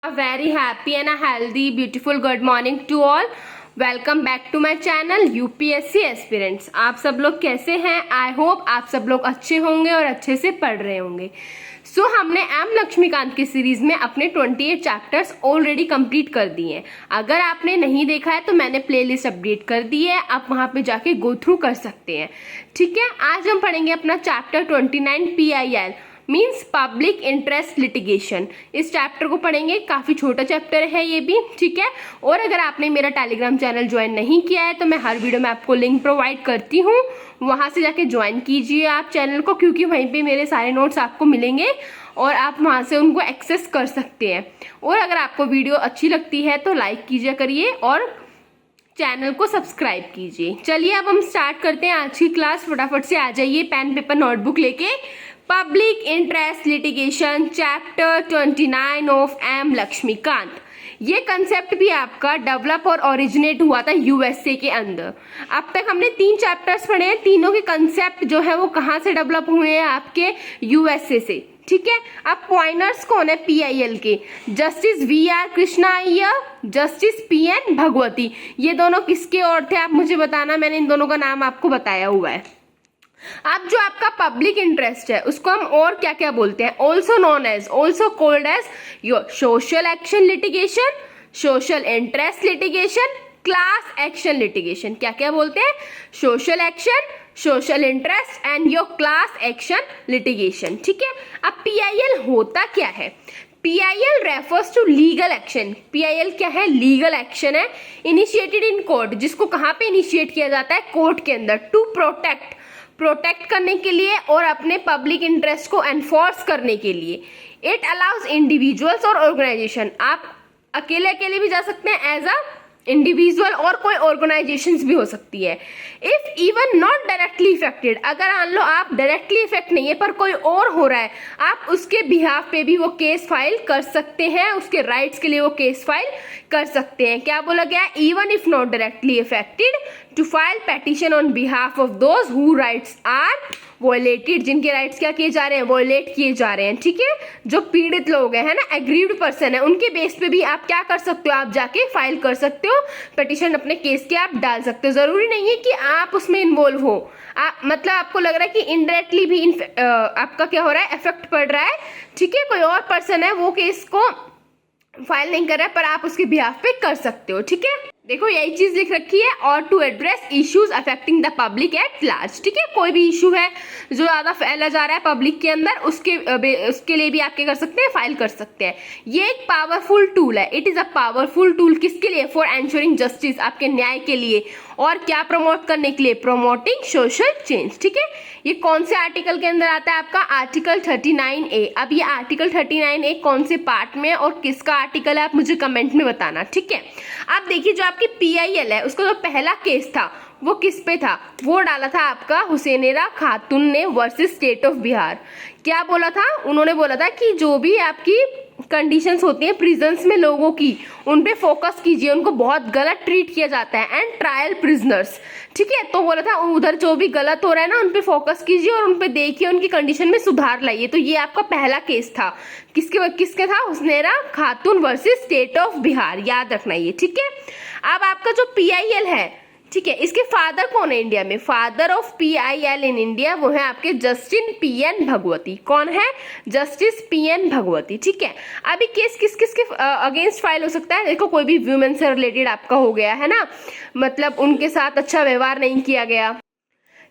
A very happy and a healthy, beautiful good morning to all. Welcome back to my channel UPSC aspirants. आप सब लोग कैसे हैं? I hope आप सब लोग अच्छे होंगे और अच्छे से पढ़ रहे होंगे। हमने एम लक्ष्मीकांत की सीरीज में अपने 28 चैप्टर्स ऑलरेडी कंप्लीट कर दिए हैं। अगर आपने नहीं देखा है तो मैंने प्लेलिस्ट अपडेट कर दी है, आप वहां पे जाके गो थ्रू कर सकते हैं। ठीक है, आज हम पढ़ेंगे अपना chapter 29 PIL means public interest litigation. इस चैप्टर को पढ़ेंगे, काफी छोटा चैप्टर है ये भी। ठीक है, और अगर आपने मेरा टेलीग्राम चैनल ज्वाइन नहीं किया है तो मैं हर वीडियो में आपको लिंक प्रोवाइड करती हूँ, वहां से जाके ज्वाइन कीजिए आप चैनल को, क्योंकि वहीं पे मेरे सारे नोट्स आपको मिलेंगे और आप वहां से उनको एक्सेस कर सकते हैं। और अगर आपको वीडियो अच्छी लगती है तो लाइक कीजिए करिए और चैनल को सब्सक्राइब कीजिए। चलिए अब हम स्टार्ट करते हैं आज की क्लास। फटाफट से आ जाइए पेन पेपर नोटबुक लेके। Public interest litigation chapter 29 of M Laxmikanth. ये कंसेप्ट भी आपका डेवलप और ओरिजिनेट हुआ था यूएसए के अंदर। अब तक हमने 3 चैप्टर्स पढ़े हैं, तीनों के कंसेप्ट जो है वो कहाँ से डेवलप हुए हैं? आपके यूएसए से। ठीक है, अब पॉइंटर्स कौन है PIL के? Justice VR Krishna Iyer, justice PN Bhagwati. ये दोनों किसके और थे आप मुझे बताना, मैंने इन दोनों का नाम आपको बताया हुआ है। अब जो आपका पब्लिक इंटरेस्ट है उसको हम और क्या क्या बोलते हैं? Also known as, also called as your social action litigation, social interest litigation, class action litigation. क्या क्या बोलते हैं? Social action, social interest and your class action litigation. ठीक है, अब PIL होता क्या है? PIL refers to legal action. PIL क्या है? लीगल एक्शन है इनिशिएटेड इन कोर्ट, जिसको कहाँ पे इनिशिएट किया जाता है? कोर्ट के अंदर। टू प्रोटेक्ट करने के लिए और अपने पब्लिक इंटरेस्ट को एनफोर्स करने के लिए। इट अलाउज इंडिविजुअल्स और ऑर्गेनाइजेशन, आप अकेले भी जा सकते हैं एज अ इंडिविजुअल, और कोई ऑर्गेनाइजेशंस भी हो सकती है। If even not directly affected, अगर मान लो आप डायरेक्टली इफेक्ट नहीं है पर कोई और हो रहा है, आप उसके बिहाफ पे भी वो केस फाइल कर सकते हैं, उसके राइट्स के लिए वो केस फाइल कर सकते हैं। क्या बोला गया? Even if not directly affected to file petition on behalf of those who rights are violated, जिनके राइट्स क्या किए जा रहे हैं? वॉयलेट किए जा रहे हैं। ठीक है, जो पीड़ित लोग हैं ना, एग्रीव्ड पर्सन है, उनके बेस पे भी आप क्या कर सकते हो? आप जाके फाइल कर सकते हो पिटीशन, अपने केस के आप डाल सकते हो। जरूरी नहीं है कि आप उसमें इन्वॉल्व हो। मतलब आपको लग रहा है कि इनडायरेक्टली भी आपका क्या हो रहा है? इफेक्ट पड़ रहा है। ठीक है, कोई और पर्सन है वो केस को फाइल नहीं कर रहा है पर आप उसके बिहाफ पे कर सकते हो। ठीक है, देखो यही चीज लिख रखी है, और to address issues affecting the public at large. ठीक है, कोई भी इशू है जो ज्यादा फैला जा रहा है पब्लिक के अंदर, उसके लिए भी आप क्या कर सकते हैं? फाइल कर सकते हैं। ये एक पावरफुल टूल है। It is a powerful tool किसके लिए? फॉर एंश्योरिंग जस्टिस, आपके न्याय के लिए। और क्या प्रमोट करने के लिए? Promoting social change. ठीक है, ये कौन से आर्टिकल के अंदर आता है? आपका आर्टिकल 39A। अब ये आर्टिकल 39A कौन से पार्ट में और किसका आर्टिकल है, आप मुझे कमेंट में बताना। ठीक है, आप देखिए जो आपकी PIL है उसका जो पहला केस था वो किस पे था? वो डाला था आपका हुसैनेरा खातून ने वर्सेस स्टेट ऑफ बिहार। क्या बोला था? उन्होंने बोला था कि जो भी आपकी कंडीशंस होती हैं प्रिजन्स में लोगों की, उन पे फोकस कीजिए, उनको बहुत गलत ट्रीट किया जाता है, एंड ट्रायल प्रिजनर्स। ठीक है, तो बोला था उधर जो भी गलत हो रहा है ना उन पे फोकस कीजिए और उन पे देखिए, उनकी कंडीशन में सुधार लाइए। तो ये आपका पहला केस था। किसके था? हुसैनेरा खातून वर्सेस स्टेट ऑफ बिहार, याद रखना ये। ठीक है, अब आपका जो PIL है, ठीक है, इसके फादर कौन है इंडिया में? Father of PIL in India वो है आपके जस्टिस PN भगवती। कौन है? Justice PN Bhagwati. ठीक है, अभी केस किस किस के अगेंस्ट फाइल हो सकता है? देखो कोई भी वुमेन से रिलेटेड आपका हो गया है ना, मतलब उनके साथ अच्छा व्यवहार नहीं किया गया।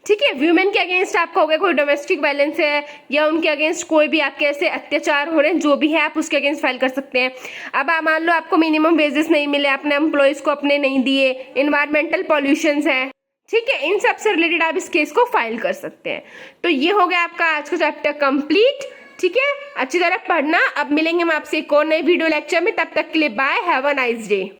ठीक है, व्यूमेन के अगेंस्ट आपका हो गया, कोई डोमेस्टिक वायलेंस है या उनके अगेंस्ट कोई भी आपके ऐसे अत्याचार हो रहे हैं, जो भी है आप उसके अगेंस्ट फाइल कर सकते हैं। अब मान लो आपको मिनिमम वेजेस नहीं मिले, अपने एम्प्लॉयज को अपने नहीं दिए, इन्वायरमेंटल पॉल्यूशंस है, ठीक है, इन सब से रिलेटेड आप इस केस को फाइल कर सकते हैं। तो ये हो गया आपका आज का चैप्टर कंप्लीट। ठीक है, अच्छी तरह पढ़ना। अब मिलेंगे हम आपसे एक और नए वीडियो लेक्चर में, तब तक के लिए bye, have a nice day.